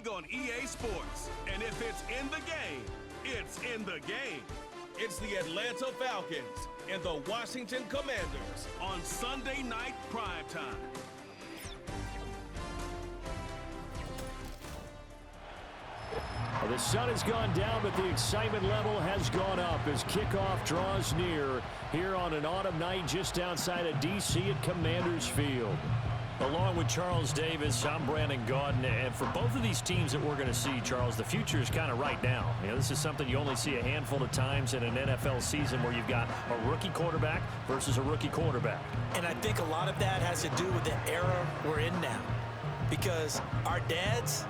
league on EA Sports. And if it's in the game, it's in the game. It's the Atlanta Falcons and the Washington Commanders on Sunday Night Primetime. Well, the sun has gone down, but the excitement level has gone up as kickoff draws near here on an autumn night just outside of D.C. at Commanders Field. Along with Charles Davis, I'm Brandon Gaudin, and for both of these teams that we're going to see, Charles, the future is kind of right now. You know, this is something you only see a handful of times in an NFL season where you've got a rookie quarterback versus a rookie quarterback. And I think a lot of that has to do with the era we're in now. Because our dads,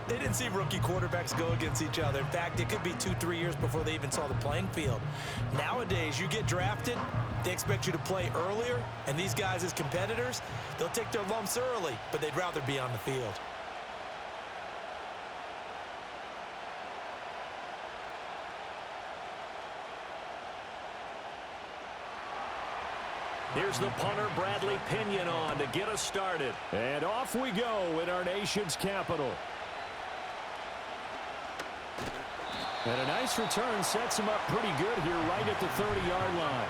they didn't see rookie quarterbacks go against each other. In fact, it could be 2-3 years before they even saw the playing field. Nowadays, you get drafted, they expect you to play earlier, and these guys as competitors, they'll take their lumps early, but they'd rather be on the field. Here's the punter, Bradley Pinion, on to get us started. And off we go in our nation's capital. And a nice return sets him up pretty good here right at the 30-yard line.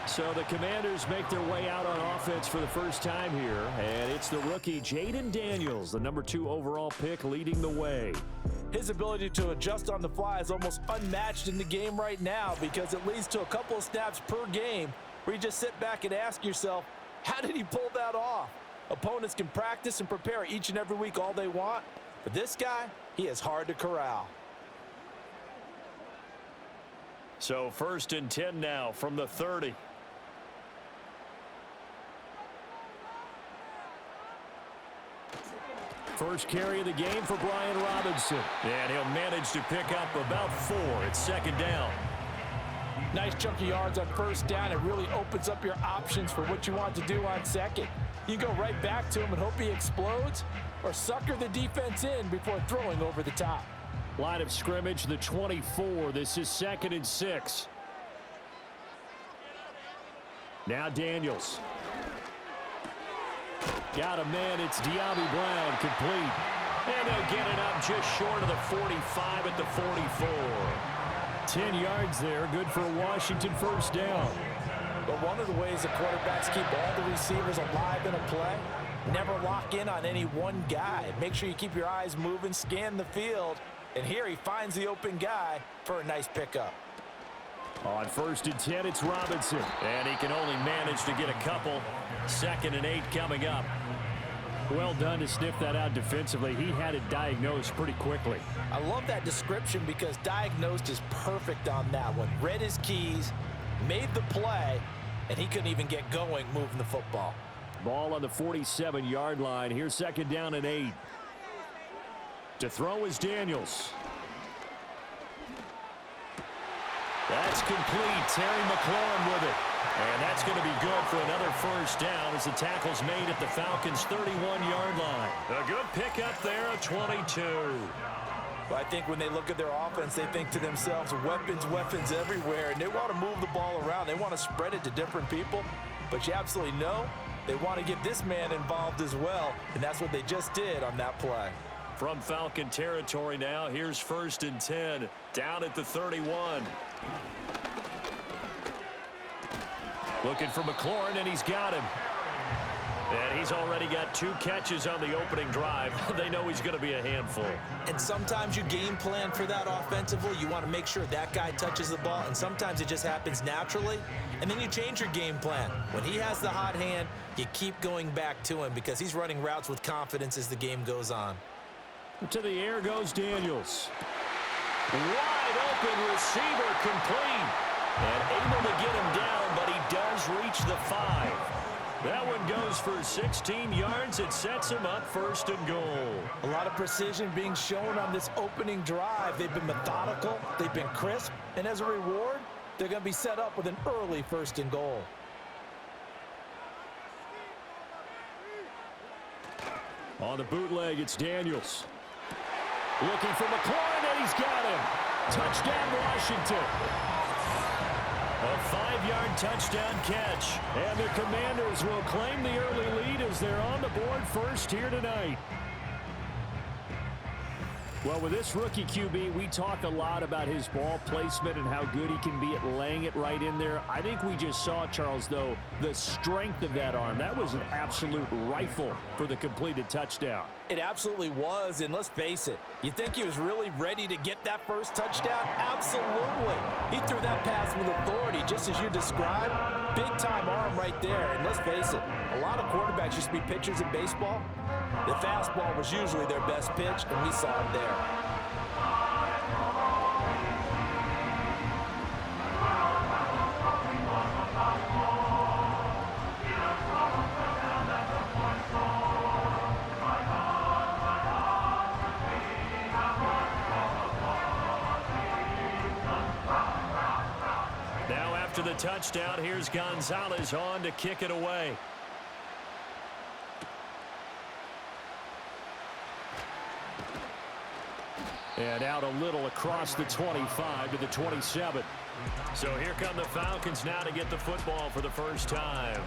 So the Commanders make their way out on offense for the first time here. And it's the rookie Jaden Daniels, the number 2 overall pick, leading the way. His ability to adjust on the fly is almost unmatched in the game right now because it leads to a couple of snaps per game where you just sit back and ask yourself, how did he pull that off? Opponents can practice and prepare each and every week all they want, but this guy, he is hard to corral. So 1st and 10 now from the 30. First carry of the game for Brian Robinson. And he'll manage to pick up about 4. It's 2nd down. Nice chunky yards on 1st down. It really opens up your options for what you want to do on 2nd. You can go right back to him and hope he explodes, or sucker the defense in before throwing over the top. Line of scrimmage, the 24. This is 2nd and 6. Now Daniels. Got a man. It's De'Ami Brown, complete. And they'll get it up just short of the 45 at the 44. 10 yards there, good for a Washington 1st down. But one of the ways the quarterbacks keep all the receivers alive in a play, never lock in on any one guy. Make sure you keep your eyes moving, scan the field, and here he finds the open guy for a nice pickup. On 1st and 10, it's Robinson. And he can only manage to get a couple. 2nd and 8 coming up. Well done to sniff that out defensively. He had it diagnosed pretty quickly. I love that description because diagnosed is perfect on that one. Read his keys, made the play, and he couldn't even get going moving the football. Ball on the 47-yard line. Here's 2nd down and 8. To throw is Daniels. That's complete. Terry McLaurin with it. And that's going to be good for another 1st down as the tackle's made at the Falcons' 31-yard line. A good pickup there at 22. Well, I think when they look at their offense, they think to themselves, weapons everywhere, and they want to move the ball around. They want to spread it to different people, but you absolutely know they want to get this man involved as well, and that's what they just did on that play. From Falcon territory now, here's 1st and 10, down at the 31. Looking for McLaurin, and he's got him. And he's already got 2 catches on the opening drive. They know he's going to be a handful. And sometimes you game plan for that offensively. You want to make sure that guy touches the ball, and sometimes it just happens naturally. And then you change your game plan. When he has the hot hand, you keep going back to him because he's running routes with confidence as the game goes on. To the air goes Daniels. Wide open receiver, complete. And able to get him down, but he does reach the 5. That one goes for 16 yards. It sets him up 1st and goal. A lot of precision being shown on this opening drive. They've been methodical. They've been crisp. And as a reward, they're going to be set up with an early 1st and goal. On the bootleg, it's Daniels. Looking for McLaurin, and he's got him. Touchdown, Washington. A 5-yard touchdown catch. And the Commanders will claim the early lead as they're on the board first here tonight. Well, with this rookie QB, we talk a lot about his ball placement and how good he can be at laying it right in there. I think we just saw, Charles, though, the strength of that arm. That was an absolute rifle for the completed touchdown. It absolutely was, and let's face it, you think he was really ready to get that first touchdown? Absolutely. He threw that pass with authority, just as you described. Big-time arm right there, and let's face it, a lot of quarterbacks used to be pitchers in baseball. The fastball was usually their best pitch, and we saw it there. Now after the touchdown, here's Gonzalez on to kick it away. And out a little across the 25 to the 27. So here come the Falcons now to get the football for the first time.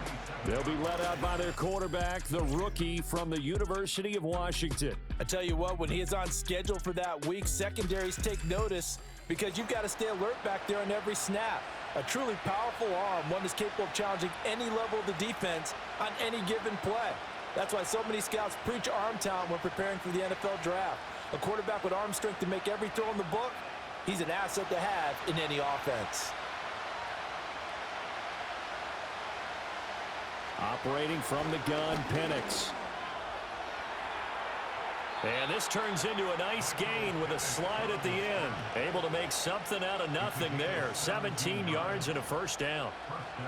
They'll be led out by their quarterback, the rookie from the University of Washington. I tell you what, when he is on schedule for that week, secondaries take notice because you've got to stay alert back there on every snap. A truly powerful arm, one that's capable of challenging any level of the defense on any given play. That's why so many scouts preach arm talent when preparing for the NFL draft. A quarterback with arm strength to make every throw in the book, he's an asset to have in any offense. Operating from the gun, Penix. And this turns into a nice gain with a slide at the end. Able to make something out of nothing there. 17 yards and a first down.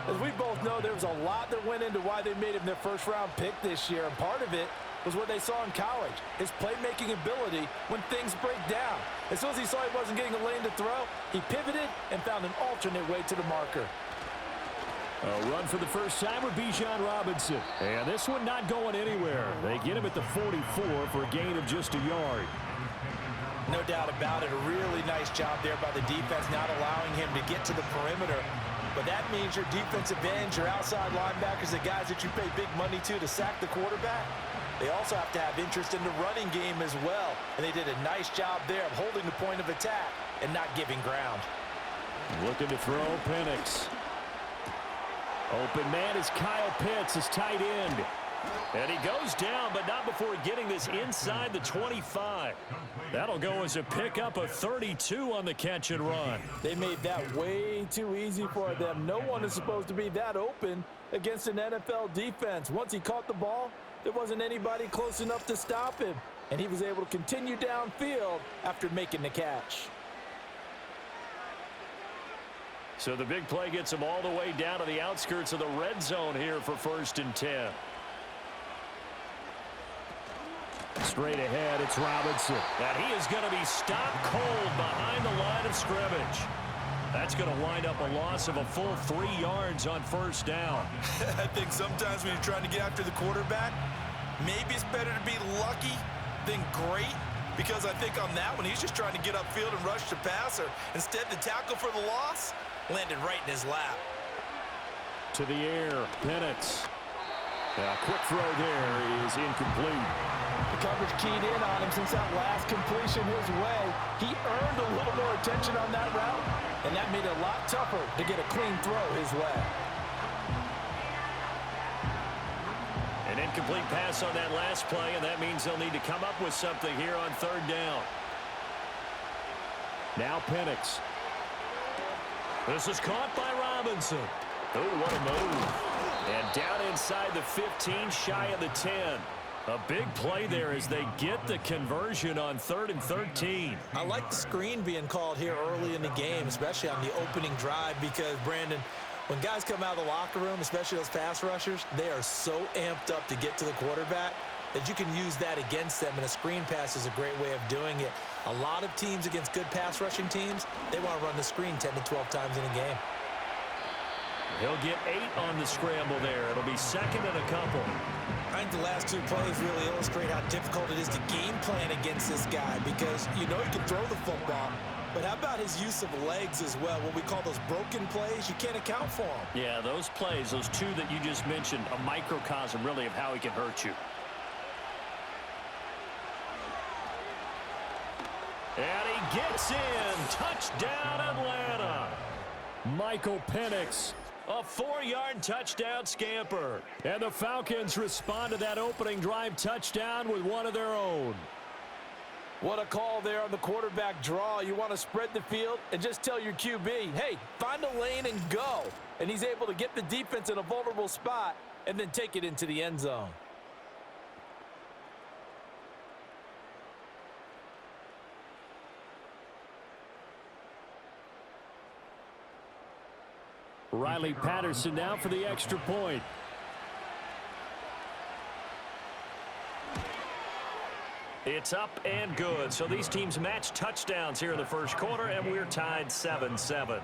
As we both know, there was a lot that went into why they made him their first-round pick this year, and part of it was what they saw in college, his playmaking ability when things break down. As soon as he saw he wasn't getting a lane to throw, he pivoted and found an alternate way to the marker. A run for the first time with Bijan Robinson. And this one not going anywhere. They get him at the 44 for a gain of just a yard. No doubt about it. A really nice job there by the defense, not allowing him to get to the perimeter. But that means your defensive ends, your outside linebackers, the guys that you pay big money to sack the quarterback, they also have to have interest in the running game as well. And they did a nice job there of holding the point of attack and not giving ground. Looking to throw, Penix. Open man is Kyle Pitts, his tight end. And he goes down, but not before getting this inside the 25. That'll go as a pickup of 32 on the catch and run. They made that way too easy for them. No one is supposed to be that open against an NFL defense. Once he caught the ball, there wasn't anybody close enough to stop him. And he was able to continue downfield after making the catch. So the big play gets him all the way down to the outskirts of the red zone here for 1st and 10. Straight ahead, it's Robinson. And he is going to be stopped cold behind the line of scrimmage. That's going to wind up a loss of a full 3 yards on 1st down. I think sometimes when you're trying to get after the quarterback, maybe it's better to be lucky than great. Because I think on that one, he's just trying to get upfield and rush the passer. Instead, the tackle for the loss landed right in his lap. To the air, Penix. A quick throw there is incomplete. The coverage keyed in on him since that last completion his way. He earned a little more attention on that route, and that made it a lot tougher to get a clean throw his way. An incomplete pass on that last play, and that means they'll need to come up with something here on 3rd down. Now Penix. This is caught by Robinson. Oh, what a move. And down inside the 15, shy of the 10. A big play there as they get the conversion on 3rd and 13. I like the screen being called here early in the game, especially on the opening drive, because, Brandon, when guys come out of the locker room, especially those pass rushers, they are so amped up to get to the quarterback that you can use that against them, and a screen pass is a great way of doing it. A lot of teams against good pass rushing teams, they want to run the screen 10 to 12 times in a game. He'll get 8 on the scramble there. It'll be 2nd and a couple. I think the last 2 plays really illustrate how difficult it is to game plan against this guy, because you know he can throw the football, but how about his use of legs as well? What we call those broken plays, you can't account for them. Yeah, those plays, those 2 that you just mentioned, a microcosm really of how he can hurt you. And he gets in. Touchdown, Atlanta. Michael Penix. A 4-yard touchdown scamper. And the Falcons respond to that opening drive touchdown with one of their own. What a call there on the quarterback draw. You want to spread the field and just tell your QB, hey, find a lane and go. And he's able to get the defense in a vulnerable spot and then take it into the end zone. Riley Patterson now for the extra point. It's up and good. So these teams match touchdowns here in the first quarter, and we're tied 7-7.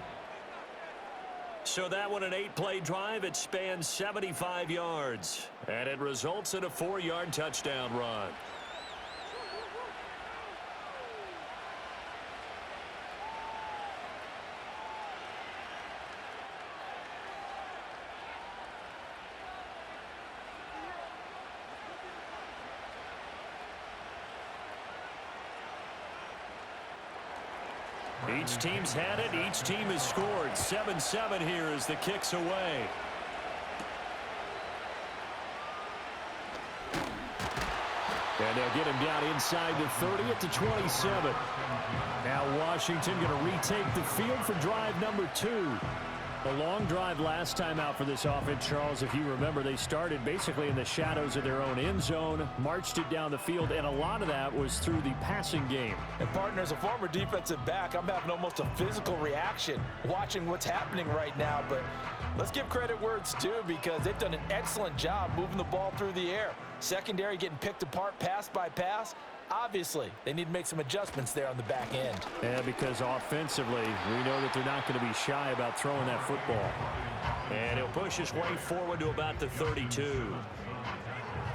So that one, an 8-play drive. It spans 75 yards, and it results in a 4-yard touchdown run. Each team's had it. Each team has scored. 7-7 here as the kick's away. And they'll get him down inside the 30 at the 27. Now Washington going to retake the field for drive number 2. A long drive last time out for this offense, Charles. If you remember, they started basically in the shadows of their own end zone, marched it down the field, and a lot of that was through the passing game. And, partner, as a former defensive back, I'm having almost a physical reaction watching what's happening right now. But let's give credit where it's due because they've done an excellent job moving the ball through the air. Secondary getting picked apart pass by pass. Obviously, they need to make some adjustments there on the back end. Yeah, because offensively, we know that they're not going to be shy about throwing that football. And he'll push his way forward to about the 32.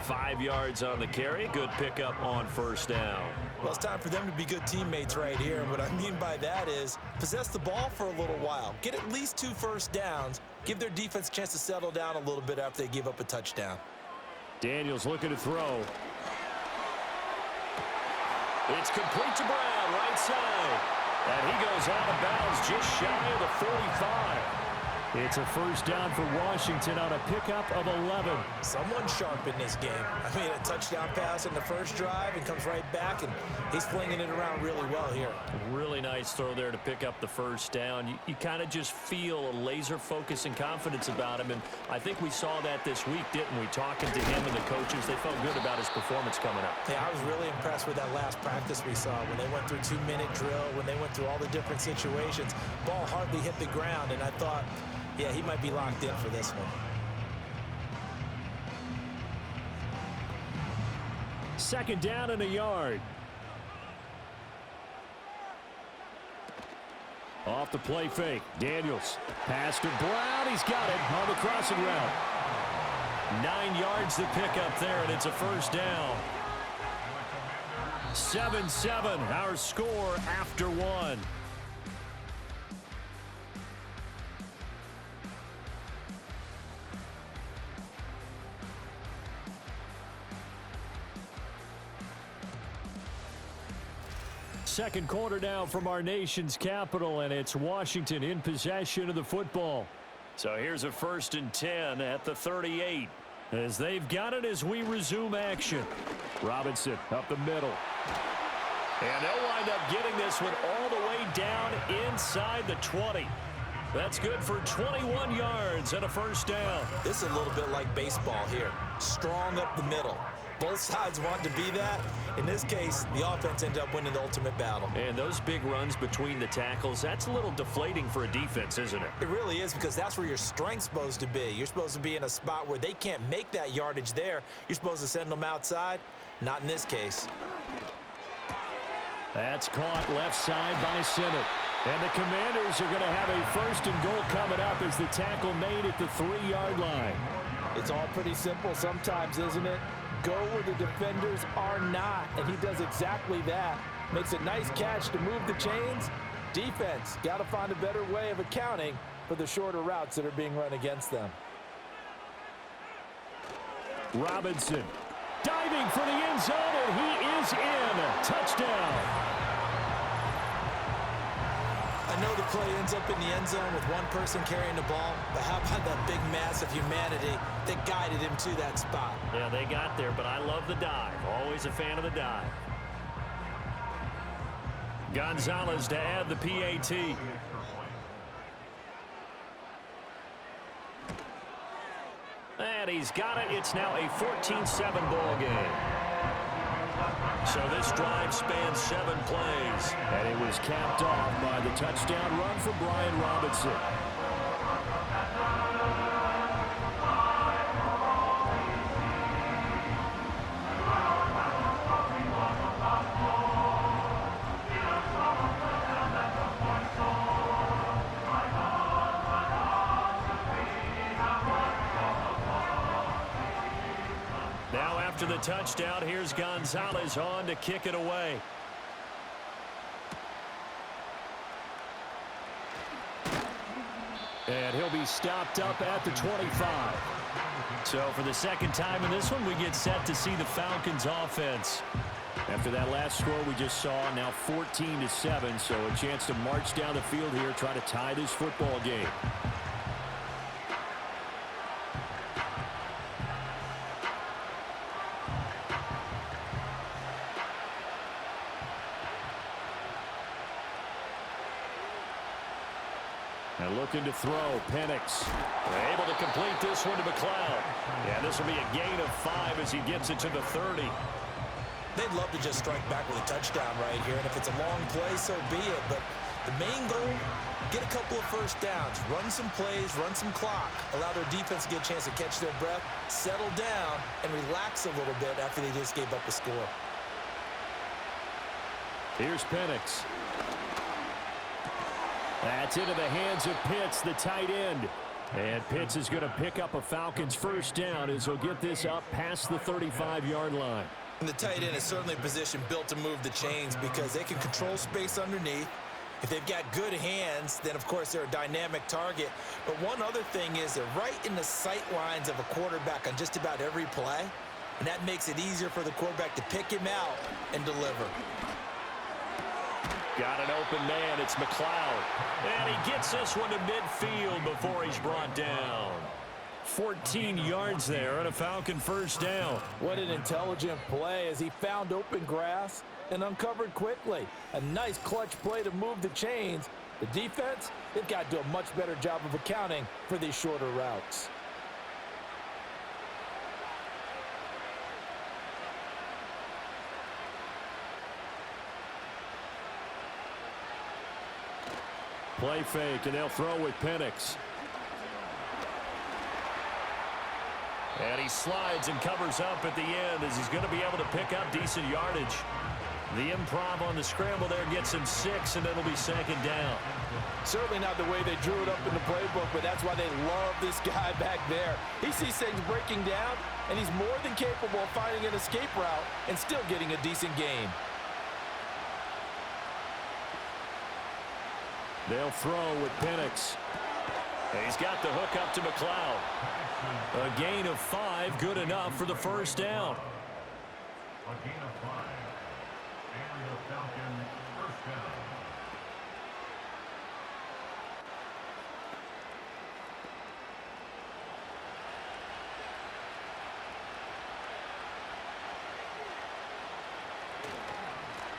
5 yards on the carry. Good pickup on first down. Well, it's time for them to be good teammates right here. What I mean by that is possess the ball for a little while. Get at least 2 first downs. Give their defense a chance to settle down a little bit after they give up a touchdown. Daniels looking to throw. It's complete to Brown, right side. And he goes out of bounds just shy of the 45. It's a first down for Washington on a pickup of 11. Someone sharp in this game. I mean, a touchdown pass in the first drive and comes right back, and he's flinging it around really well here. Really nice throw there to pick up the first down. You kind of just feel a laser focus and confidence about him, and I think we saw that this week, didn't we? Talking to him and the coaches, they felt good about his performance coming up. Yeah, I was really impressed with that last practice we saw when they went through 2-minute drill, when they went through all the different situations. Ball hardly hit the ground, and I thought, yeah, he might be locked in for this one. Second down and a yard. Off the play fake. Daniels. Pass to Brown. He's got it on the crossing route. 9 yards to pick up there, and it's a first down. 7-7, our score after 1. Second quarter now from our nation's capital, and it's Washington in possession of the football. So here's a 1st and 10 at the 38. As they've got it as we resume action. Robinson up the middle. And they'll wind up getting this one all the way down inside the 20. That's good for 21 yards and a first down. This is a little bit like baseball here. Strong up the middle. Both sides want to be that. In this case, the offense ended up winning the ultimate battle. And those big runs between the tackles, that's a little deflating for a defense, isn't it? It really is, because that's where your strength's supposed to be. You're supposed to be in a spot where they can't make that yardage there. You're supposed to send them outside. Not in this case. That's caught left side by Simmons. And the Commanders are going to have a 1st and goal coming up as the tackle made at the 3-yard line. It's all pretty simple sometimes, isn't it? Go where the defenders are not, and he does exactly that. Makes a nice catch to move the chains. Defense got to find a better way of accounting for the shorter routes that are being run against them. Robinson diving for the end zone, and he is in. Touchdown. I know the play ends up in the end zone with one person carrying the ball, but how about that big mass of humanity that guided him to that spot? Yeah, they got there, but I love the dive. Always a fan of the dive. Gonzalez to add the PAT. And he's got it. It's now a 14-7 ball game. So this drive spans 7 plays. And it was capped off by the touchdown run for Brian Robinson. After the touchdown, here's Gonzalez on to kick it away. And he'll be stopped up at the 25. So for the second time in this one, we get set to see the Falcons offense. After that last score we just saw, now 14-7, so a chance to march down the field here, try to tie this football game. And looking to throw, Penix. Able to complete this one to McLeod. Yeah, this will be a gain of 5 as he gets it to the 30. They'd love to just strike back with a touchdown right here, and if it's a long play, so be it. But the main goal, get a couple of first downs, run some plays, run some clock, allow their defense to get a chance to catch their breath, settle down, and relax a little bit after they just gave up a score. Here's Penix. That's into the hands of Pitts, the tight end. And Pitts is going to pick up a Falcons first down as he'll get this up past the 35-yard line. And the tight end is certainly a position built to move the chains because they can control space underneath. If they've got good hands, then, of course, they're a dynamic target. But one other thing is they're right in the sight lines of a quarterback on just about every play. And that makes it easier for the quarterback to pick him out and deliver. Got an open man. It's McLeod. And he gets this one to midfield before he's brought down. 14 yards there and a Falcon first down. What an intelligent play as he found open grass and uncovered quickly. A nice clutch play to move the chains. The defense, they've got to do a much better job of accounting for these shorter routes. Play fake, and they'll throw with Penix. And he slides and covers up at the end as he's going to be able to pick up decent yardage. The improv on the scramble there gets him 6, and it'll be second down. Certainly not the way they drew it up in the playbook, but that's why they love this guy back there. He sees things breaking down, and he's more than capable of finding an escape route and still getting a decent game. They'll throw with Penix. And he's got the hook up to McLeod. A gain of 5, good enough for the first down. A gain of 5, and the Falcon first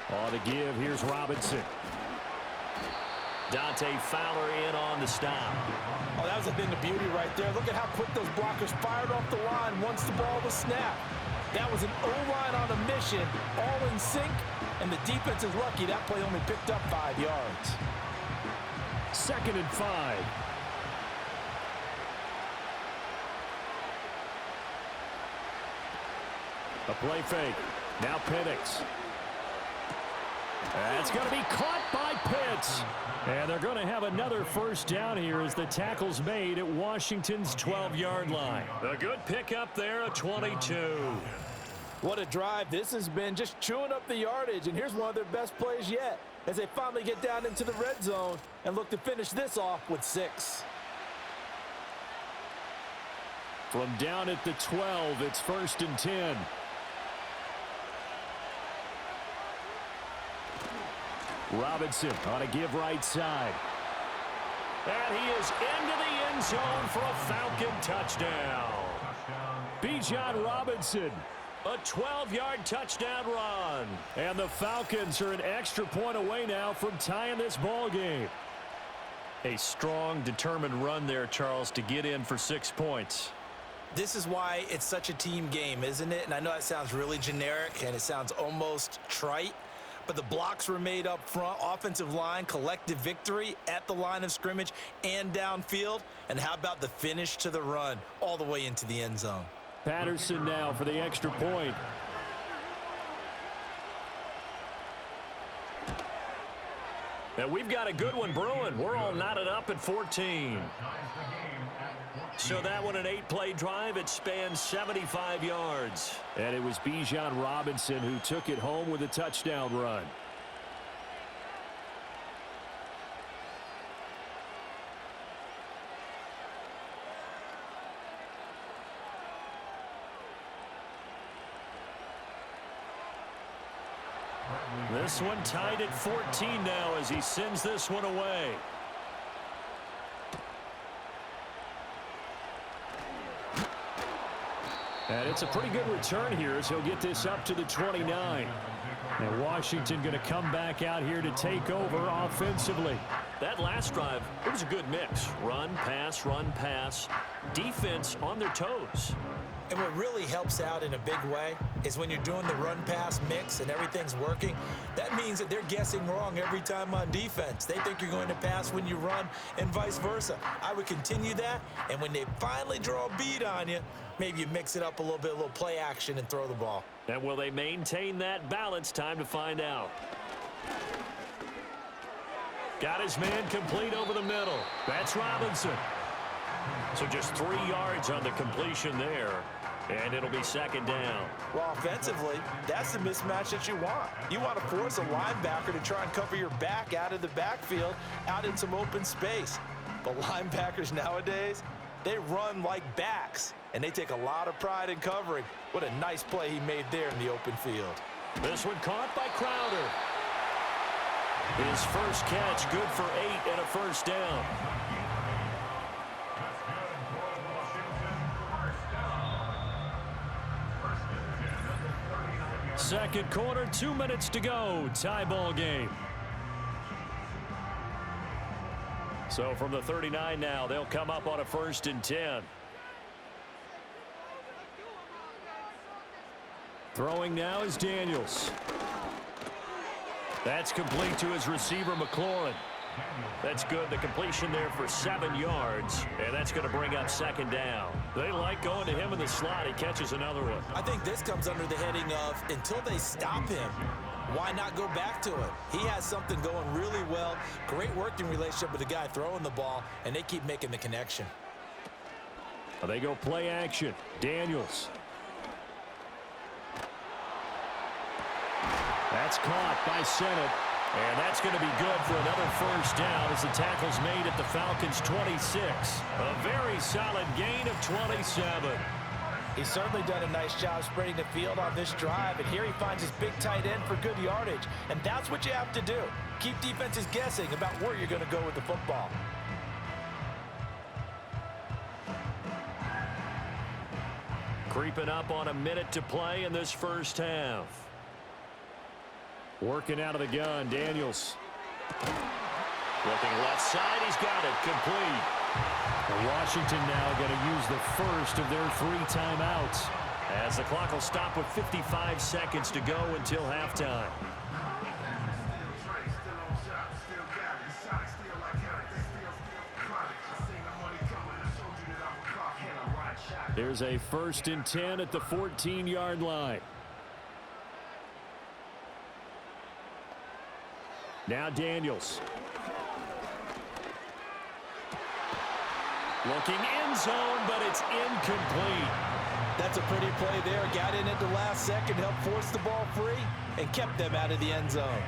down. On to give, here's Robinson. Dante Fowler in on the stop. Oh, that was a thing of beauty right there. Look at how quick those blockers fired off the line once the ball was snapped. That was an O-line on a mission, all in sync, and the defense is lucky that play only picked up 5 yards. 2nd and 5. A play fake. Now Penix. That's going to be caught by Pitts. And they're going to have another first down here as the tackle's made at Washington's 12-yard line. A good pickup there, a 22. What a drive this has been, just chewing up the yardage. And here's one of their best plays yet as they finally get down into the red zone and look to finish this off with 6. From down at the 12, it's 1st and 10. Robinson on a give right side. And he is into the end zone for a Falcon touchdown. Bijan Robinson. A 12-yard touchdown run. And the Falcons are an extra point away now from tying this ball game. A strong, determined run there, Charles, to get in for 6 points. This is why it's such a team game, isn't it? And I know that sounds really generic and it sounds almost trite, but the blocks were made up front, offensive line, collective victory at the line of scrimmage and downfield. And how about the finish to the run all the way into the end zone? Patterson now for the extra point. And we've got a good one brewing. We're all knotted up at 14. So that one, an 8-play drive. It spans 75 yards. And it was Bijan Robinson who took it home with a touchdown run. This one tied at 14 now as he sends this one away. And it's a pretty good return here as he'll get this up to the 29. And Washington going to come back out here to take over offensively. That last drive, it was a good mix. Run, pass, defense on their toes. And what really helps out in a big way is when you're doing the run-pass mix and everything's working, that means that they're guessing wrong every time on defense. They think you're going to pass when you run and vice versa. I would continue that, and when they finally draw a beat on you, maybe you mix it up a little play action and throw the ball. And will they maintain that balance? Time to find out. Got his man complete over the middle. That's Robinson. So just 3 yards on the completion there. And it'll be second down. Well, offensively, that's the mismatch that you want. You want to force a linebacker to try and cover your back out of the backfield, out in some open space. But linebackers nowadays, they run like backs, and they take a lot of pride in covering. What a nice play he made there in the open field. This one caught by Crowder. His first catch, good for 8 and a first down. Second quarter, 2 minutes to go. Tie ball game. So from the 39 now, they'll come up on a 1st and 10. Throwing now is Daniels. That's complete to his receiver, McLaurin. That's good. The completion there for 7 yards, and that's going to bring up second down. They like going to him in the slot. He catches another one. I think this comes under the heading of until they stop him, why not go back to it? He has something going really well. Great working relationship with the guy throwing the ball, and they keep making the connection. They go play action. Daniels. That's caught by Sennett. And that's going to be good for another first down as the tackle's made at the Falcons' 26. A very solid gain of 27. He's certainly done a nice job spreading the field on this drive, and here he finds his big tight end for good yardage. And that's what you have to do. Keep defenses guessing about where you're going to go with the football. Creeping up on a minute to play in this first half. Working out of the gun, Daniels. Looking left side, he's got it, complete. And Washington now going to use the first of their 3 timeouts. As the clock will stop with 55 seconds to go until halftime. Here's a 1st and 10 at the 14-yard line. Now Daniels. Looking end zone, but it's incomplete. That's a pretty play there. Got in at the last second, helped force the ball free, and kept them out of the end zone.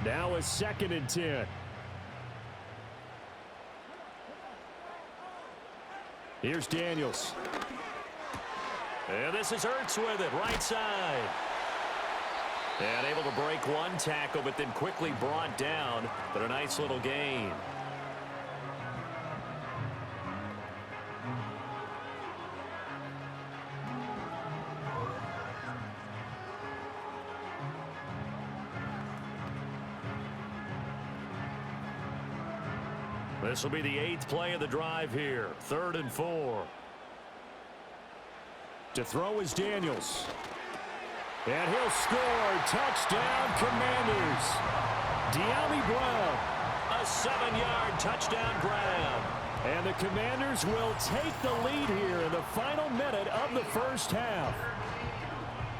Now a 2nd and 10. Here's Daniels. And this is Ertz with it, right side. And able to break one tackle, but then quickly brought down. But a nice little gain. This will be the 8th play of the drive here. 3rd and 4. To throw is Daniels. And he'll score. Touchdown, Commanders. De'Ami Brown. A 7-yard touchdown grab. And the Commanders will take the lead here in the final minute of the first half.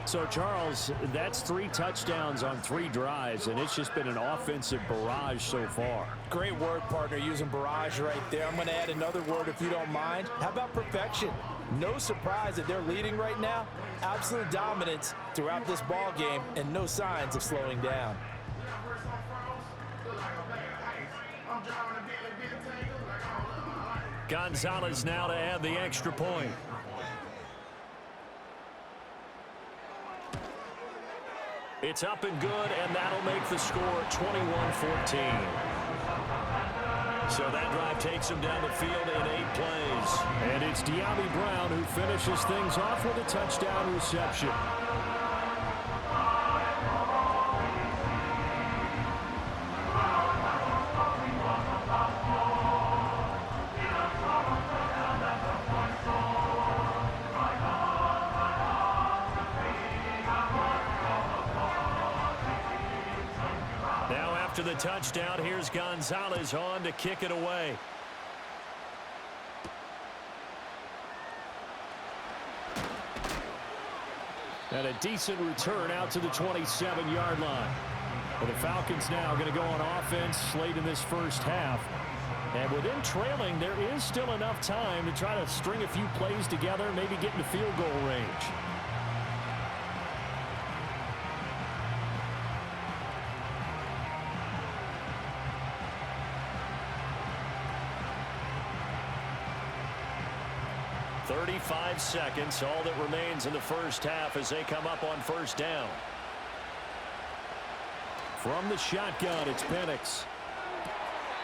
So, Charles, that's 3 touchdowns on 3 drives, and it's just been an offensive barrage so far. Great word, partner, using barrage right there. I'm going to add another word if you don't mind. How about perfection? No surprise that they're leading right now. Absolute dominance throughout this ball game and no signs of slowing down. Gonzalez now to add the extra point. It's up and good, and that'll make the score 21-14. So that drive takes him down the field in 8 plays. And it's De'Ami Brown who finishes things off with a touchdown reception. After the touchdown, here's Gonzalez on to kick it away. And a decent return out to the 27-yard line. Well, the Falcons now going to go on offense late in this first half. And with them trailing, there is still enough time to try to string a few plays together, maybe get into field goal range. .35 seconds, all that remains in the first half as they come up on first down. From the shotgun, it's Penix.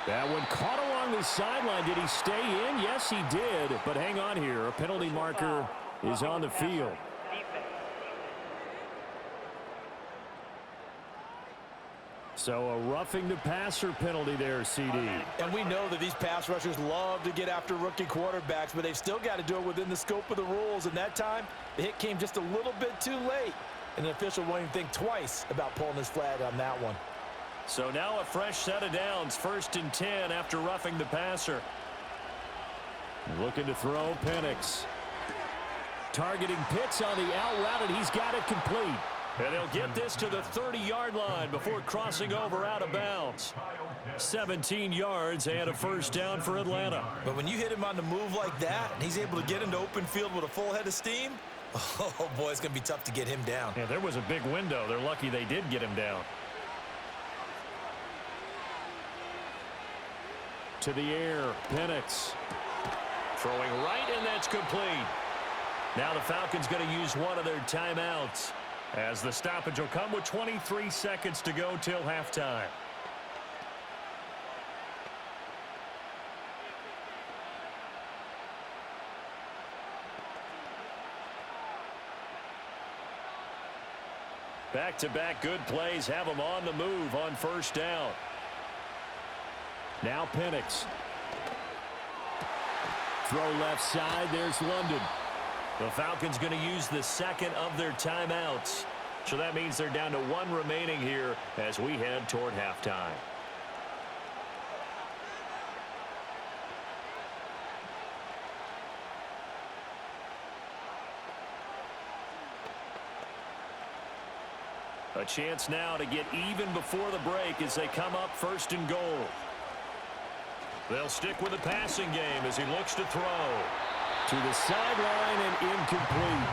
That one caught along the sideline. Did he stay in? Yes, he did. But hang on here. A penalty marker is on the field. So a roughing the passer penalty there, CD. And we know that these pass rushers love to get after rookie quarterbacks, but they've still got to do it within the scope of the rules. And that time, the hit came just a little bit too late. And the official won't even think twice about pulling his flag on that one. So now a fresh set of downs. 1st and 10 after roughing the passer. Looking to throw, Penix. Targeting Pitts on the out route, and he's got it complete. And they'll get this to the 30-yard line before crossing over out of bounds. 17 yards and a first down for Atlanta. But when you hit him on the move like that, and he's able to get into open field with a full head of steam, oh, boy, it's going to be tough to get him down. Yeah, there was a big window. They're lucky they did get him down. To the air, Penix. Throwing right, and that's complete. Now the Falcons going to use one of their timeouts, as the stoppage will come with 23 seconds to go till halftime. Back-to-back good plays have them on the move on first down. Now Penix. Throw left side. There's London. The Falcons going to use the second of their timeouts. So that means they're down to 1 remaining here as we head toward halftime. A chance now to get even before the break as they come up 1st and goal. They'll stick with the passing game as he looks to throw. To the sideline and incomplete.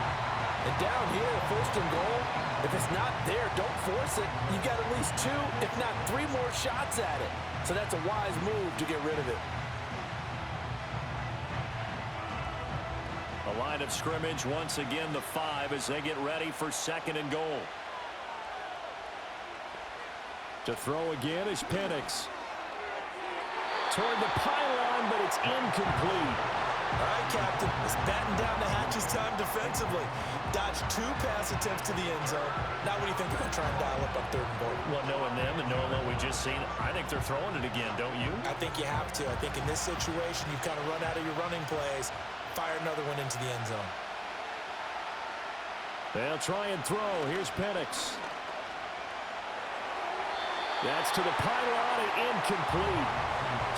And down here, 1st and goal, if it's not there, don't force it. You've got at least 2, if not 3 more shots at it. So that's a wise move to get rid of it. A line of scrimmage, once again the 5 as they get ready for 2nd and goal. To throw again is Penix. Toward the pylon, but it's incomplete. All right, Captain. Let's batten down the hatches time defensively. Dodge 2 pass attempts to the end zone. Now what do you think they're going to try and dial up on 3rd and goal? Well, knowing them and knowing what we just seen, I think they're throwing it again, don't you? I think you have to. I think in this situation, you kind of run out of your running plays, fire another one into the end zone. They'll try and throw. Here's Penix. That's to the pylon and incomplete.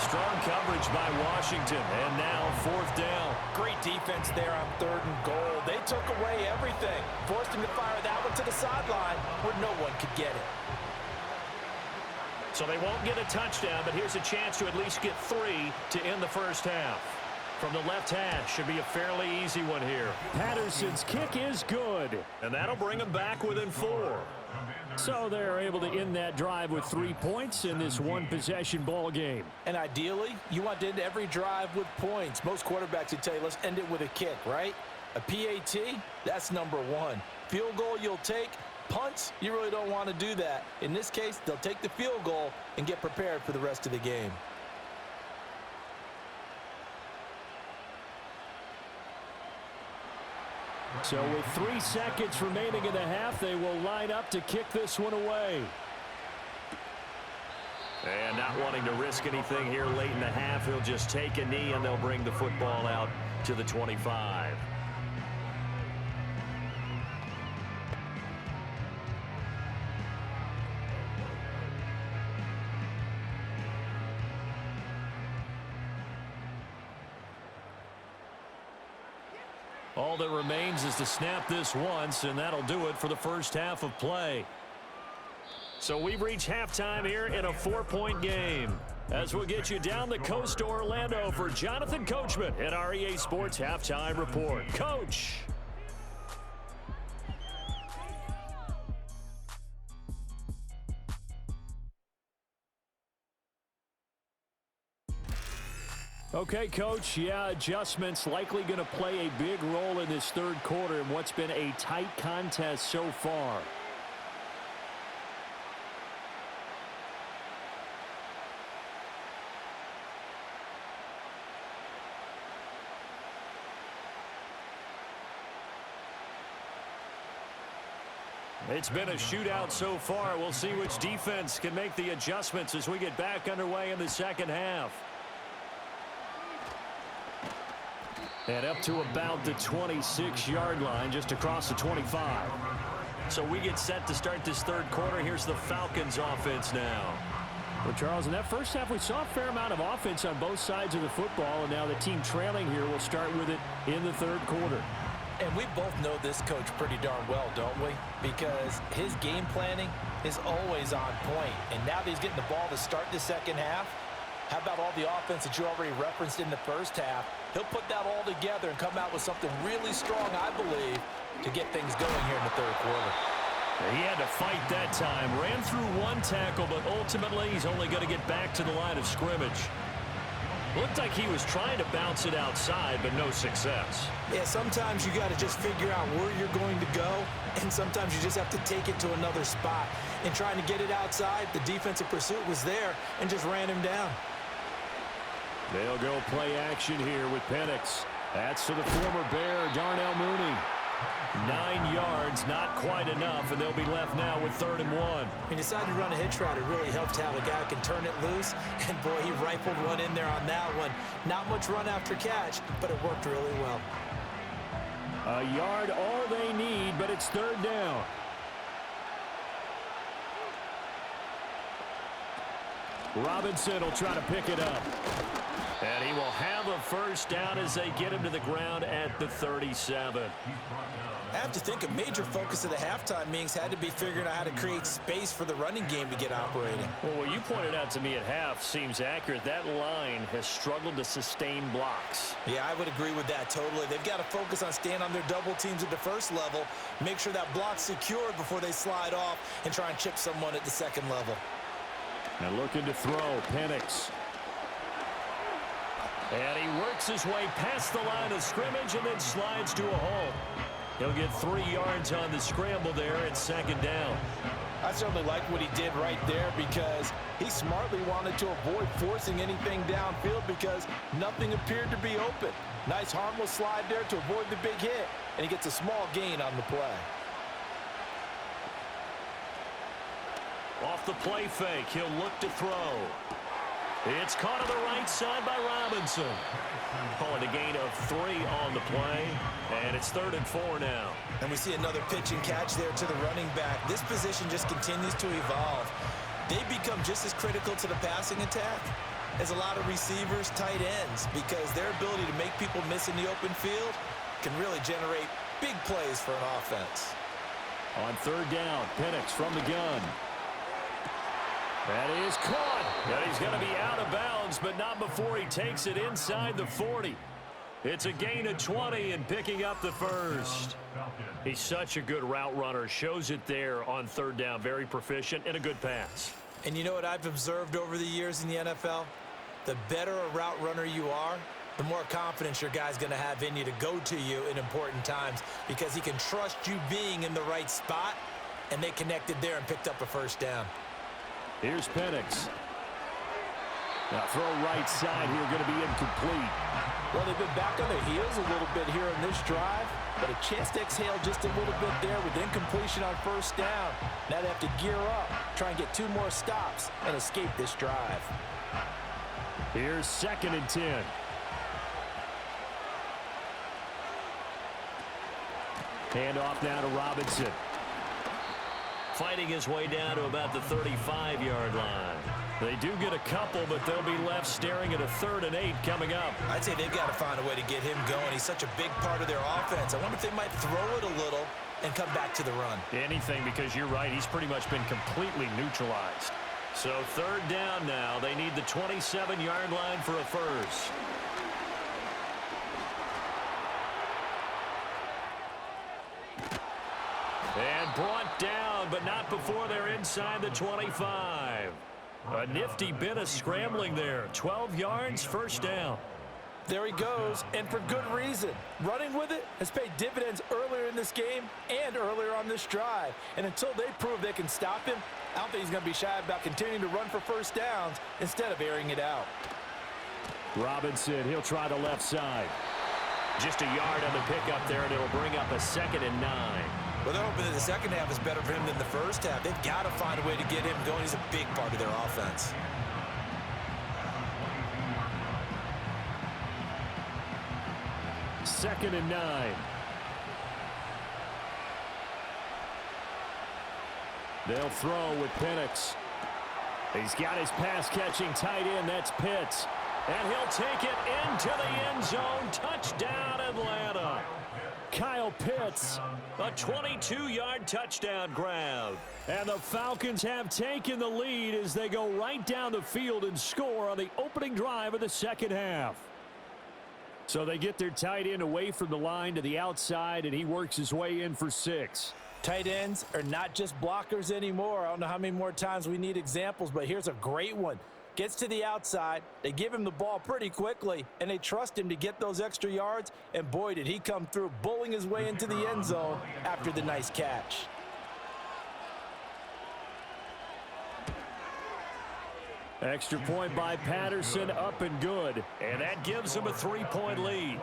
Strong coverage by Washington, and now 4th down. Great defense there on 3rd and goal. They took away everything, forced him to fire that one to the sideline where no one could get it. So they won't get a touchdown, but here's a chance to at least get 3 to end the first half. From the left hash, should be a fairly easy one here. Patterson's kick is good. And that'll bring them back within 4. So they're able to end that drive with 3 points in this one-possession ball game. And ideally, you want to end every drive with points. Most quarterbacks would tell you, let's end it with a kick, right? A PAT, that's number 1. Field goal you'll take. Punts, you really don't want to do that. In this case, they'll take the field goal and get prepared for the rest of the game. So with 3 seconds remaining in the half, they will line up to kick this one away. And not wanting to risk anything here late in the half, he'll just take a knee and they'll bring the football out to the 25. All that remains is to snap this once, and that'll do it for the first half of play. So we've reached halftime here in a 4-point game. As we'll get you down the coast to Orlando for Jonathan Coachman at our EA Sports Halftime Report. Coach. Okay, Coach, yeah, adjustments likely going to play a big role in this 3rd quarter in what's been a tight contest so far. It's been a shootout so far. We'll see which defense can make the adjustments as we get back underway in the second half. And up to about the 26-yard line, just across the 25. So we get set to start this 3rd quarter. Here's the Falcons offense now. Well, Charles, in that first half, we saw a fair amount of offense on both sides of the football, and now the team trailing here will start with it in the 3rd quarter. And we both know this coach pretty darn well, don't we? Because his game planning is always on point. And now that he's getting the ball to start the second half, how about all the offense that you already referenced in the first half? He'll put that all together and come out with something really strong, I believe, to get things going here in the 3rd quarter. He had to fight that time. Ran through 1 tackle, but ultimately he's only going to get back to the line of scrimmage. Looked like he was trying to bounce it outside, but no success. Yeah, sometimes you got to just figure out where you're going to go, and sometimes you just have to take it to another spot. And trying to get it outside, the defensive pursuit was there and just ran him down. They'll go play action here with Penix. That's to the former Bear, Darnell Mooney. 9 yards, not quite enough, and they'll be left now with 3rd and 1. He decided to run a hitch route. It really helped to have a guy who can turn it loose. And, boy, he rifled one in there on that one. Not much run after catch, but it worked really well. A yard all they need, but it's 3rd down. Robinson will try to pick it up. And he will have a first down as they get him to the ground at the 37. I have to think a major focus of the halftime meetings had to be figuring out how to create space for the running game to get operating. Well, what you pointed out to me at half seems accurate. That line has struggled to sustain blocks. Yeah, I would agree with that totally. They've got to focus on staying on their double teams at the first level, make sure that block's secured before they slide off and try and chip someone at the second level. And looking to throw, Penix. And he works his way past the line of scrimmage and then slides to a halt. He'll get 3 yards on the scramble there at second down. I certainly like what he did right there because he smartly wanted to avoid forcing anything downfield because nothing appeared to be open. Nice harmless slide there to avoid the big hit, and he gets a small gain on the play. Off the play fake, he'll look to throw. It's caught on the right side by Robinson. Call it a gain of 3 on the play, and it's 3rd and 4 now. And we see another pitch and catch there to the running back. This position just continues to evolve. They become just as critical to the passing attack as a lot of receivers, tight ends, because their ability to make people miss in the open field can really generate big plays for an offense. On 3rd down, Penix from the gun. That is caught. And he's going to be out of bounds, but not before he takes it inside the 40. It's a gain of 20 and picking up the first. He's such a good route runner. Shows it there on 3rd down. Very proficient and a good pass. And you know what I've observed over the years in the NFL? The better a route runner you are, the more confidence your guy's going to have in you to go to you in important times because he can trust you being in the right spot, and they connected there and picked up a first down. Here's Penix. Now throw right side here, going to be incomplete. Well, they've been back on their heels a little bit here in this drive, but a chance to exhale just a little bit there with incompletion on 1st down. Now they have to gear up, try and get 2 more stops, and escape this drive. Here's 2nd and 10. Handoff now to Robinson. Fighting his way down to about the 35-yard line. They do get a couple, but they'll be left staring at a 3rd and 8 coming up. I'd say they've got to find a way to get him going. He's such a big part of their offense. I wonder if they might throw it a little and come back to the run. Anything, because you're right, he's pretty much been completely neutralized. So 3rd down now. They need the 27-yard line for a first. And brought down, but not before they're inside the 25. A nifty bit of scrambling there. 12 yards, 1st down. There he goes, and for good reason. Running with it has paid dividends earlier in this game and earlier on this drive. And until they prove they can stop him, I don't think he's going to be shy about continuing to run for 1st downs instead of airing it out. Robinson, he'll try the left side. Just a yard on the pickup there, and it'll bring up a 2nd and 9. Well, they're hoping that the second half is better for him than the first half. They've got to find a way to get him going. He's a big part of their offense. Second and 9. They'll throw with Penix. He's got his pass-catching tight end. That's Pitts. And he'll take it into the end zone. Touchdown, Atlanta. Kyle Pitts, a 22-yard touchdown grab. And the Falcons have taken the lead as they go right down the field and score on the opening drive of the 2nd half. So they get their tight end away from the line to the outside, and he works his way in for 6. Tight ends are not just blockers anymore. I don't know how many more times we need examples, but here's a great one. Gets to the outside, they give him the ball pretty quickly, and they trust him to get those extra yards, and boy, did he come through, bowling his way into the end zone after the nice catch. Extra point by Patterson, up and good, and that gives them a 3-point lead.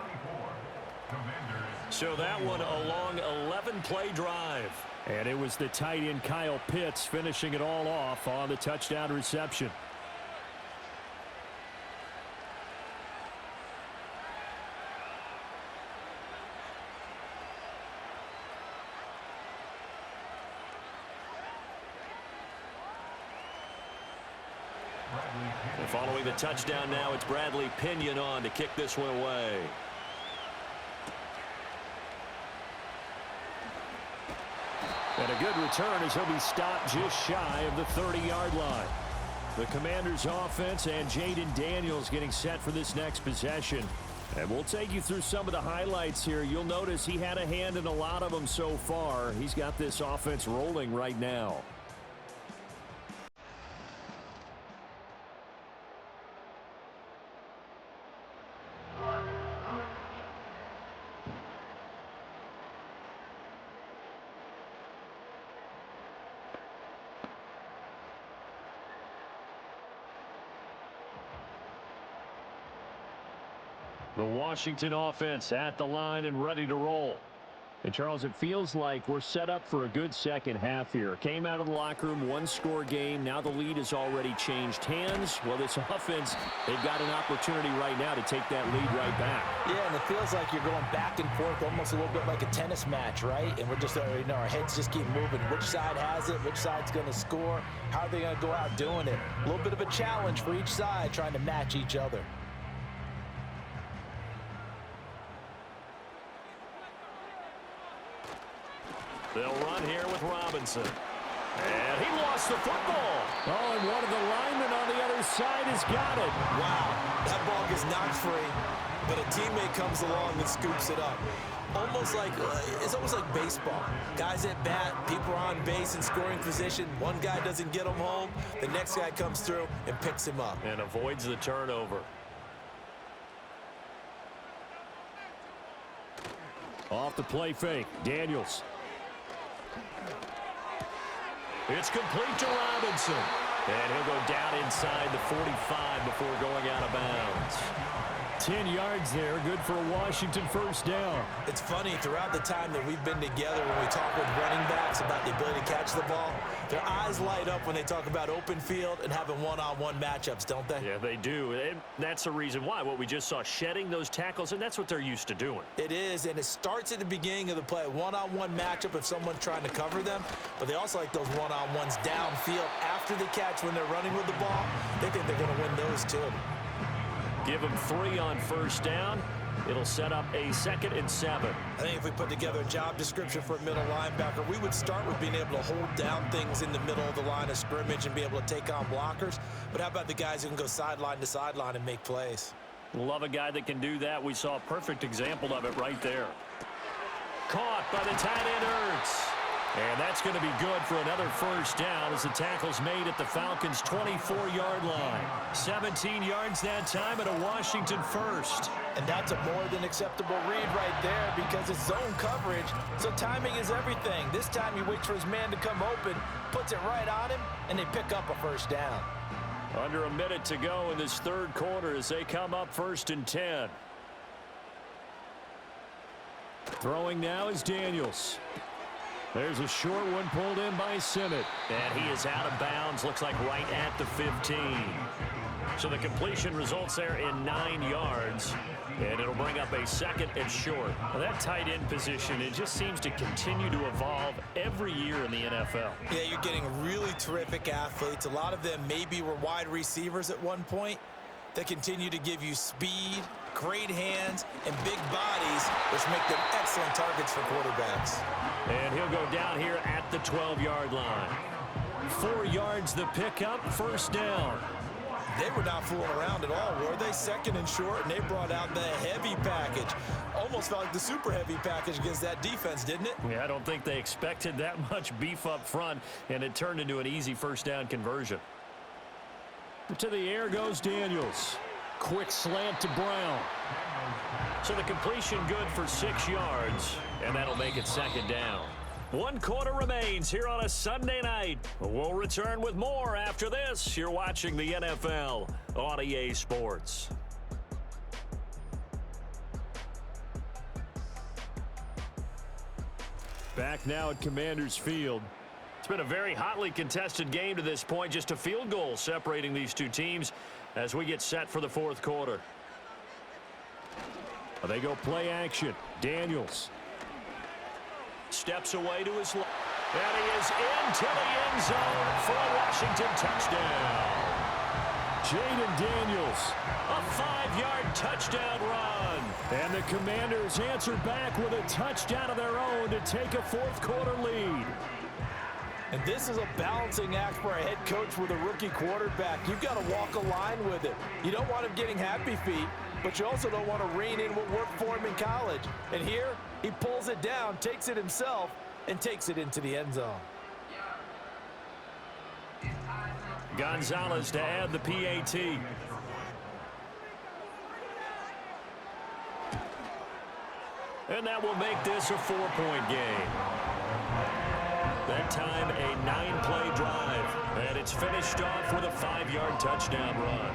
So that one a long 11-play drive. And it was the tight end Kyle Pitts finishing it all off on the touchdown reception. And following the touchdown now, it's Bradley Pinion on to kick this one away. And a good return as he'll be stopped just shy of the 30-yard line. The Commanders' offense and Jaden Daniels getting set for this next possession. And we'll take you through some of the highlights here. You'll notice he had a hand in a lot of them so far. He's got this offense rolling right now. The Washington offense at the line and ready to roll. And Charles, it feels like we're set up for a good second half here. Came out of the locker room, one-score game. Now the lead has already changed hands. Well, this offense, they've got an opportunity right now to take that lead right back. Yeah, and it feels like you're going back and forth almost a little bit like a tennis match, right? And we're just, our heads just keep moving. Which side has it? Which side's going to score? How are they going to go out doing it? A little bit of a challenge for each side trying to match each other. They'll run here with Robinson. And he lost the football. Oh, and one of the linemen on the other side has got it. Wow, that ball gets knocked free, but a teammate comes along and scoops it up. It's almost like baseball. Guys at bat, people are on base in scoring position. One guy doesn't get him home. The next guy comes through and picks him up. And avoids the turnover. Off the play fake, Daniels. It's complete to Robinson. And he'll go down inside the 45 before going out of bounds. 10 yards there, good for a Washington first down. It's funny, throughout the time that we've been together, when we talk with running backs about the ability to catch the ball, their eyes light up when they talk about open field and having one-on-one matchups, don't they? Yeah, they do. And that's the reason why. What we just saw, shedding those tackles, and that's what they're used to doing. It is, and it starts at the beginning of the play. One-on-one matchup if someone's trying to cover them, but they also like those one-on-ones downfield after the catch when they're running with the ball. They think they're going to win those too. Give them 3 on first down. It'll set up a 2nd and 7. I think if we put together a job description for a middle linebacker, we would start with being able to hold down things in the middle of the line of scrimmage and be able to take on blockers. But how about the guys who can go sideline to sideline and make plays? Love a guy that can do that. We saw a perfect example of it right there. Caught by the tight end, Ertz. And that's going to be good for another first down as the tackle's made at the Falcons' 24-yard line. 17 yards that time and a Washington first. And that's a more than acceptable read right there because it's zone coverage, so timing is everything. This time he waits for his man to come open, puts it right on him, and they pick up a first down. Under a minute to go in this third quarter as they come up 1st and 10. Throwing now is Daniels. There's a short one pulled in by Simmett. And he is out of bounds, looks like right at the 15. So the completion results there in 9 yards. And it'll bring up a 2nd and short. Now that tight end position, it just seems to continue to evolve every year in the NFL. Yeah, you're getting really terrific athletes. A lot of them maybe were wide receivers at one point. They continue to give you speed, great hands, and big bodies, which make them excellent targets for quarterbacks. And he'll go down here at the 12-yard line. 4 yards the pickup, first down. They were not fooling around at all, were they? 2nd and short, and they brought out the heavy package. Almost felt like the super heavy package against that defense, didn't it? Yeah, I don't think they expected that much beef up front, and it turned into an easy first down conversion. To the air goes Daniels. Quick slant to Brown. So the completion good for 6 yards, and that'll make it 2nd down. 1 quarter remains here on a Sunday night. We'll return with more after this. You're watching the NFL on EA Sports. Back now at Commanders Field. It's been a very hotly contested game to this point. Just a field goal separating these two teams as we get set for the 4th quarter. They go play action. Daniels steps away to his left. And he is into the end zone for a Washington touchdown. Jaden Daniels, a 5-yard touchdown run. And the Commanders answer back with a touchdown of their own to take a 4th quarter lead. And this is a balancing act for a head coach with a rookie quarterback. You've got to walk a line with it. You don't want him getting happy feet, but you also don't want to rein in what worked for him in college. And here, he pulls it down, takes it himself, and takes it into the end zone. Gonzalez to add the PAT. And that will make this a 4-point game. That time, a 9-play drive. And it's finished off with a 5-yard touchdown run.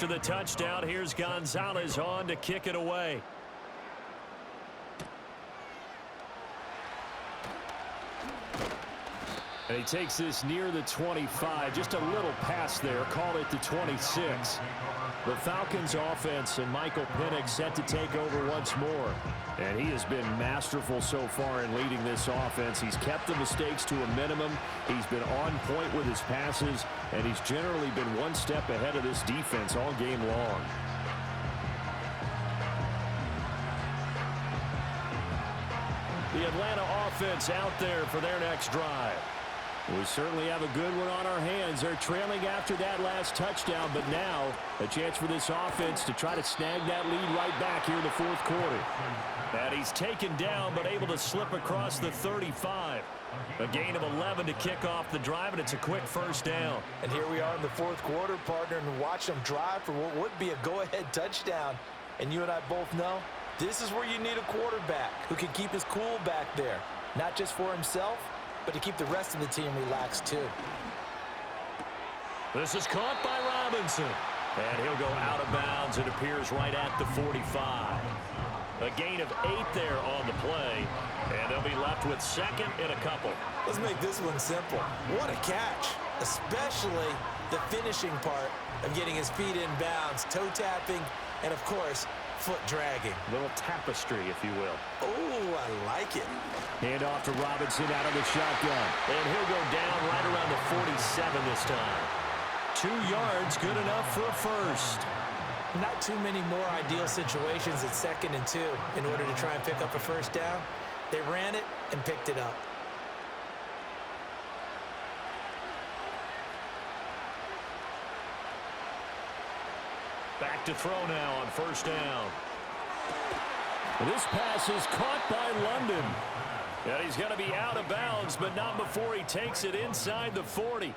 After the touchdown, here's Gonzalez on to kick it away. And he takes this near the 25. Just a little pass there. Called it the 26. The Falcons offense and Michael Penix set to take over once more. And he has been masterful so far in leading this offense. He's kept the mistakes to a minimum. He's been on point with his passes. And he's generally been one step ahead of this defense all game long. The Atlanta offense out there for their next drive. We certainly have a good one on our hands. They're trailing after that last touchdown, but now a chance for this offense to try to snag that lead right back here in the fourth quarter. And he's taken down, but able to slip across the 35. A gain of 11 to kick off the drive, and it's a quick first down. And here we are in the fourth quarter, partner, and watch them drive for what would be a go-ahead touchdown. And you and I both know this is where you need a quarterback who can keep his cool back there, not just for himself, but to keep the rest of the team relaxed too. This is caught by Robinson. And he'll go out of bounds. It appears right at the 45. A gain of 8 there on the play. And they'll be left with second and a couple. Let's make this one simple. What a catch, especially the finishing part of getting his feet in bounds, toe tapping, and of course, foot dragging. Little tapestry, if you will. Oh, I like it. Hand off to Robinson out of the shotgun. And he'll go down right around the 47 this time. 2 yards, good enough for a first. Not too many more ideal situations at 2nd and 2 in order to try and pick up a first down. They ran it and picked it up. Back to throw now on first down. This pass is caught by London. And he's going to be out of bounds, but not before he takes it inside the 40.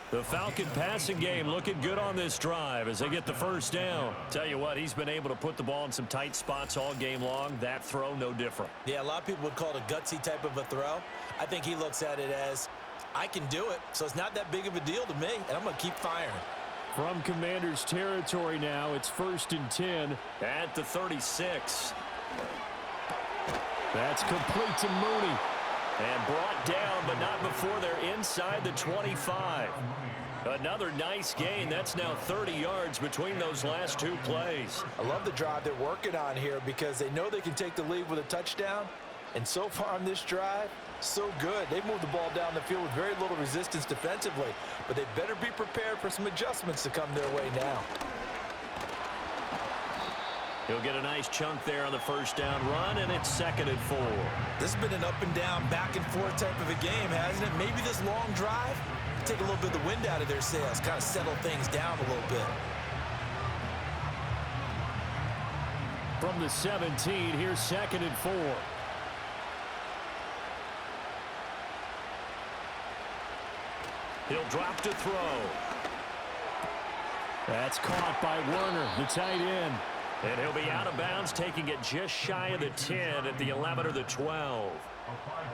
The Falcon passing game looking good on this drive as they get the first down. Tell you what, he's been able to put the ball in some tight spots all game long. That throw, no different. Yeah, a lot of people would call it a gutsy type of a throw. I think he looks at it as, I can do it, so it's not that big of a deal to me, and I'm going to keep firing. From Commanders territory now, it's 1st and 10 at the 36. That's complete to Mooney. And brought down, but not before they're inside the 25. Another nice gain. That's now 30 yards between those last 2 plays. I love the drive they're working on here because they know they can take the lead with a touchdown. And so far on this drive, so good. They've moved the ball down the field with very little resistance defensively. But they better be prepared for some adjustments to come their way now. He'll get a nice chunk there on the first down run, and it's 2nd and 4. This has been an up and down, back and forth type of a game, hasn't it? Maybe this long drive take a little bit of the wind out of their sails, kind of settle things down a little bit. From the 17, here's 2nd and 4. He'll drop to throw. That's caught by Werner, the tight end. And he'll be out of bounds, taking it just shy of the 10 at the 11 or the 12.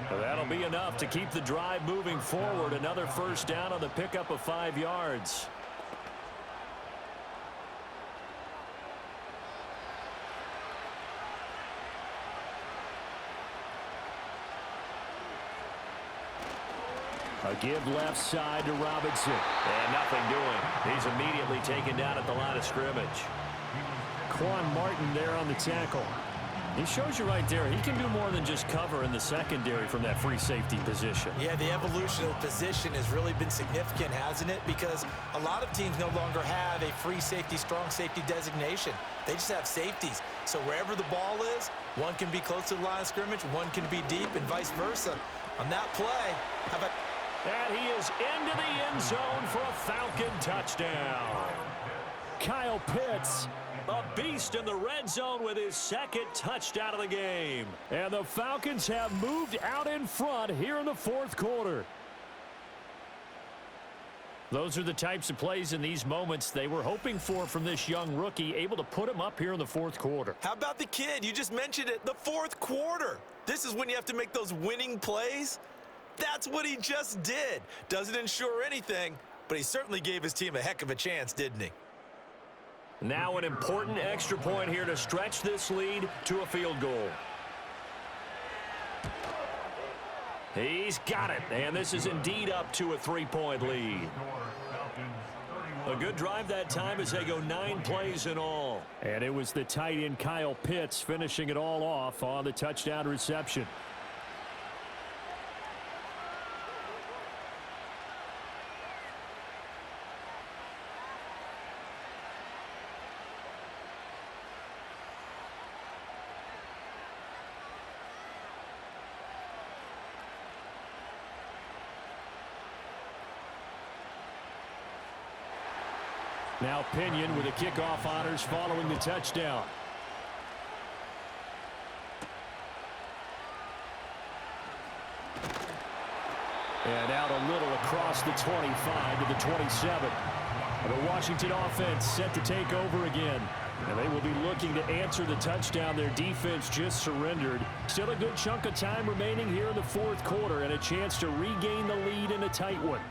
That'll be enough to keep the drive moving forward. Another first down on the pickup of 5 yards. A give left side to Robinson. And nothing doing. He's immediately taken down at the line of scrimmage. Quan Martin there on the tackle. He shows you right there, he can do more than just cover in the secondary from that free safety position. Yeah, the evolution of the position has really been significant, hasn't it? Because a lot of teams no longer have a free safety, strong safety designation. They just have safeties. So wherever the ball is, one can be close to the line of scrimmage, one can be deep, and vice versa. On that play, how about... And he is into the end zone for a Falcon touchdown. Kyle Pitts, a beast in the red zone with his 2nd touchdown of the game. And the Falcons have moved out in front here in the 4th quarter. Those are the types of plays in these moments they were hoping for from this young rookie, able to put him up here in the 4th quarter. How about the kid? You just mentioned it, the 4th quarter. This is when you have to make those winning plays. That's what he just did. Doesn't ensure anything, but he certainly gave his team a heck of a chance, didn't he? Now an important extra point here to stretch this lead to a field goal. He's got it, and this is indeed up to a 3-point lead. A good drive that time as they go 9 plays in all. And it was the tight end Kyle Pitts finishing it all off on the touchdown reception. Now Pinion with the kickoff honors following the touchdown. And out a little across the 25 to the 27. The Washington offense set to take over again. And they will be looking to answer the touchdown their defense just surrendered. Still a good chunk of time remaining here in the fourth quarter and a chance to regain the lead in a tight one.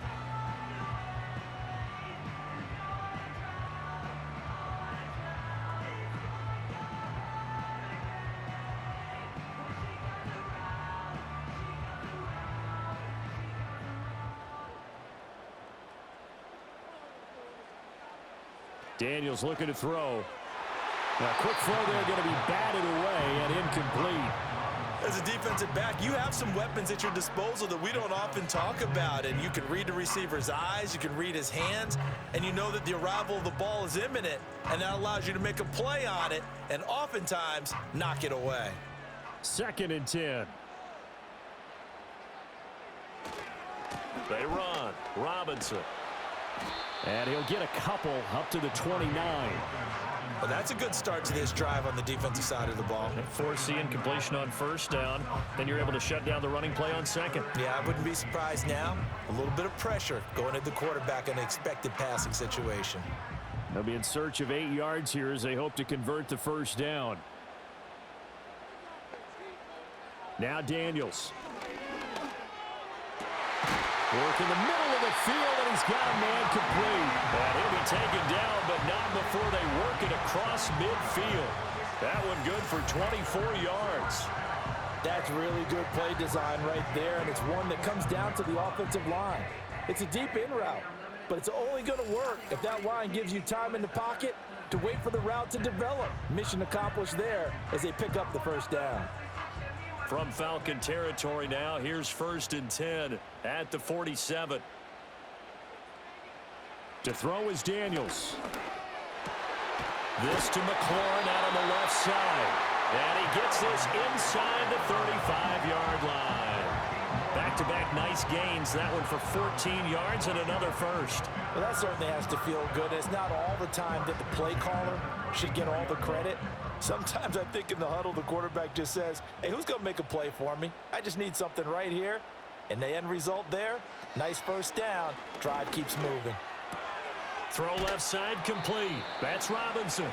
Daniels looking to throw. Now, quick throw there, going to be batted away and incomplete. As a defensive back, you have some weapons at your disposal that we don't often talk about, and you can read the receiver's eyes, you can read his hands, and you know that the arrival of the ball is imminent, and that allows you to make a play on it and oftentimes knock it away. 2nd and 10. They run. Robinson. And he'll get a couple up to the 29. Well, that's a good start to this drive on the defensive side of the ball. Force the incompletion on first down. Then you're able to shut down the running play on second. Yeah, I wouldn't be surprised now. A little bit of pressure going at the quarterback in an expected passing situation. They'll be in search of 8 yards here as they hope to convert the first down. Now Daniels. Work in the middle of the field, and he's got a man complete. And he'll be taken down, but not before they work it across midfield. That one good for 24 yards. That's really good play design right there, and it's one that comes down to the offensive line. It's a deep in route, but it's only going to work if that line gives you time in the pocket to wait for the route to develop. Mission accomplished there as they pick up the first down. From Falcon territory now, here's 1st and 10 at the 47. To throw is Daniels. This to McLaurin out on the left side. And he gets this inside the 35-yard line. Back-to-back nice gains. That one for 14 yards and another first. Well, that certainly has to feel good. It's not all the time that the play caller should get all the credit. Sometimes I think in the huddle, the quarterback just says, hey, who's going to make a play for me? I just need something right here. And the end result there, nice first down. Drive keeps moving. Throw left side complete. That's Robinson.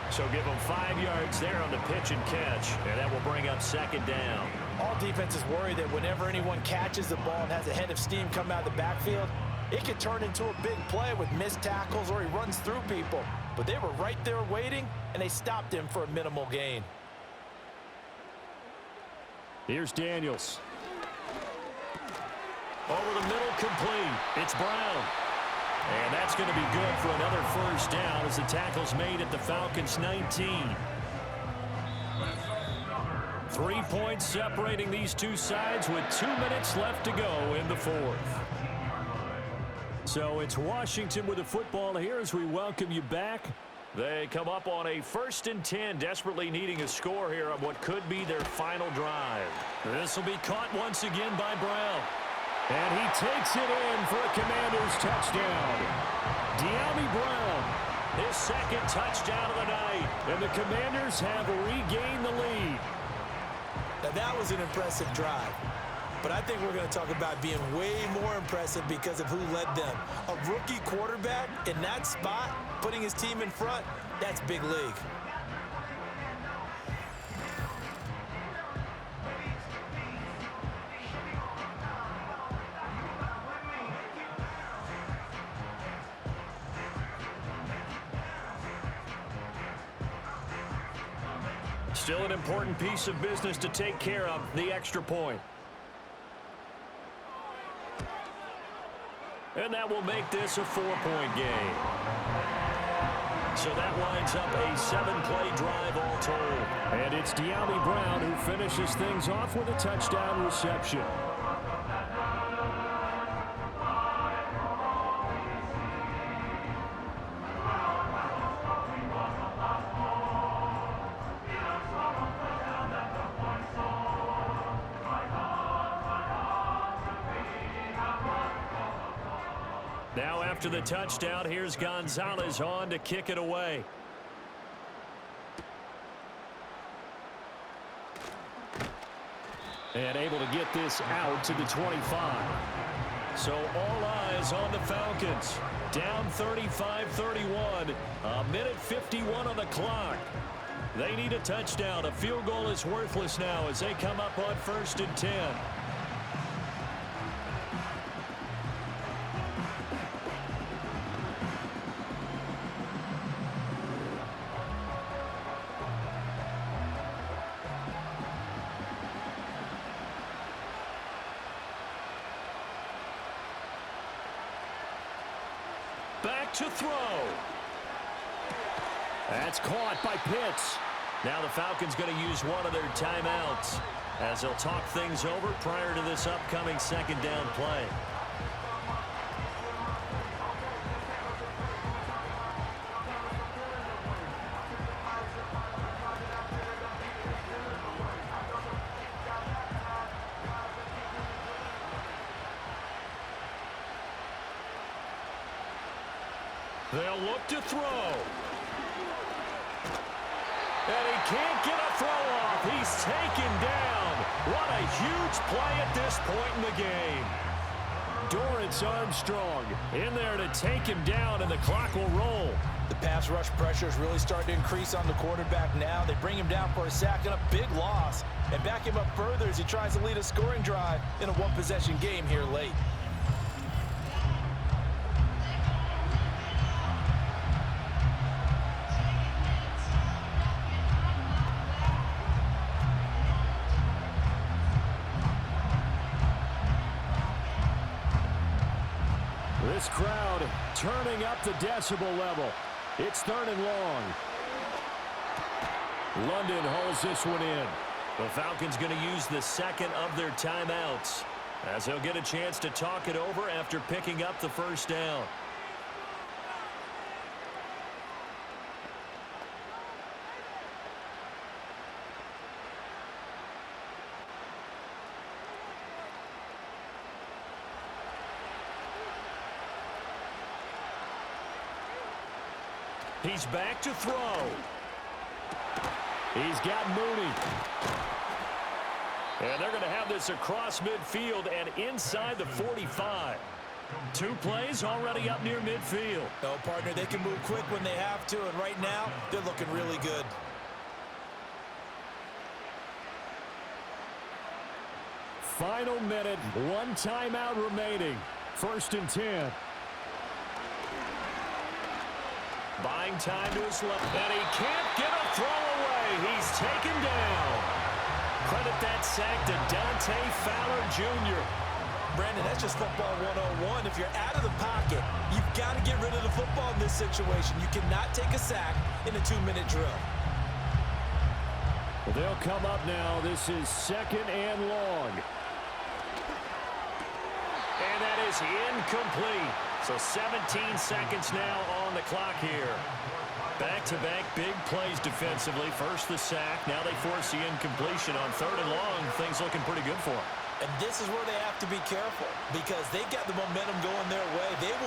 So give him 5 yards there on the pitch and catch. And that will bring up 2nd down. All defenses worry that whenever anyone catches the ball and has a head of steam come out of the backfield, it can turn into a big play with missed tackles or he runs through people. But they were right there waiting, and they stopped him for a minimal gain. Here's Daniels. Over the middle, complete. It's Brown. And that's going to be good for another first down as the tackle's made at the Falcons' 19. 3 points separating these two sides with 2 minutes left to go in the fourth. So it's Washington with the football here as we welcome you back. They come up on a 1st and 10, desperately needing a score here on what could be their final drive. This will be caught once again by Brown. And he takes it in for a Commanders touchdown. De'Ami Brown, his 2nd touchdown of the night. And the Commanders have regained the lead. Now that was an impressive drive. But I think we're going to talk about being way more impressive because of who led them. A rookie quarterback in that spot, putting his team in front, that's big league. Still an important piece of business to take care of, the extra point. And that will make this a 4-point game. So that winds up a 7-play drive all told. And it's De'Ami Brown who finishes things off with a touchdown reception. Now after the touchdown, here's Gonzalez on to kick it away. And able to get this out to the 25. So all eyes on the Falcons. Down 35-31. A minute 51 on the clock. They need a touchdown. A field goal is worthless now as they come up on 1st and 10. Back to throw. That's caught by Pitts. Now the Falcons going to use one of their timeouts as they'll talk things over prior to this upcoming 2nd down play. They'll look to throw. And he can't get a throw off. He's taken down. What a huge play at this point in the game. Dorrance Armstrong in there to take him down, and the clock will roll. The pass rush pressure is really starting to increase on the quarterback now. They bring him down for a sack and a big loss, and back him up further as he tries to lead a scoring drive in a one-possession game here late. This crowd turning up the decibel level. It's 3rd and long. London holds this one in. The Falcons going to use the 2nd of their timeouts as they'll get a chance to talk it over after picking up the 1st down. He's back to throw. He's got Mooney. And they're going to have this across midfield and inside the 45. 2 plays already up near midfield. No, partner, they can move quick when they have to, and right now, they're looking really good. Final minute, 1 timeout remaining. 1st and 10. Buying time to his left. And he can't get a throw away. He's taken down. Credit that sack to Dante Fowler Jr. Brandon, that's just football 101. If you're out of the pocket, you've got to get rid of the football in this situation. You cannot take a sack in a 2-minute drill. They'll come up now. This is 2nd and long. And that is incomplete. So 17 seconds now on the clock here. Back-to-back big plays defensively. First the sack. Now they force the incompletion on 3rd and long. Things looking pretty good for them. And this is where they have to be careful because they got the momentum going their way. They will